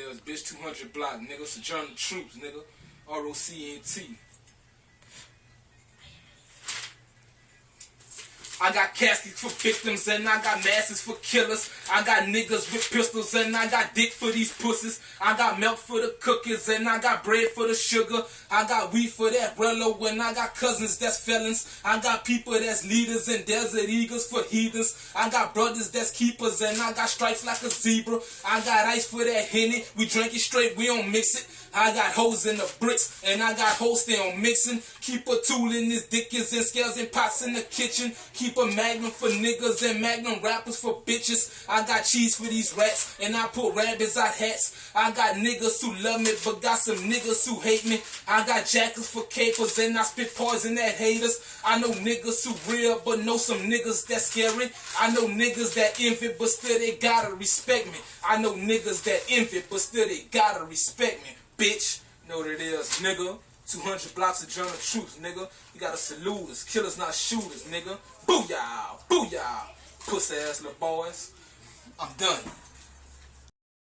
is, bitch. 200 block, nigga. Sojourner Truth, nigga. ROCNT. I got caskets for victims and I got masses for killers. I got niggas with pistols and I got dick for these pussies. I got milk for the cookies and I got bread for the sugar. I got weed for that Rello and I got cousins that's felons. I got people that's leaders and desert eagles for heathens. I got brothers that's keepers and I got stripes like a zebra. I got ice for that Henny. We drink it straight, we don't mix it. I got hoes in the bricks and I got hoes they on mixing. Keep a tool in this dickens and scales and pots in the kitchen. Keep a magnum for niggas and magnum rappers for bitches. I got cheese for these rats and I put rabbits out hats. I got niggas who love me but got some niggas who hate me. I got jackets for capers and I spit poison at haters. I know niggas who real but know some niggas that scary. I know niggas that envy but still they gotta respect me. I know niggas that envy but still they gotta respect me. Bitch, know what it is, nigga. 200 blocks of Sojourner Truth, nigga. You gotta salute us. Killers, not shooters, nigga. Booyah! Booyah! Pussy ass little boys. I'm done.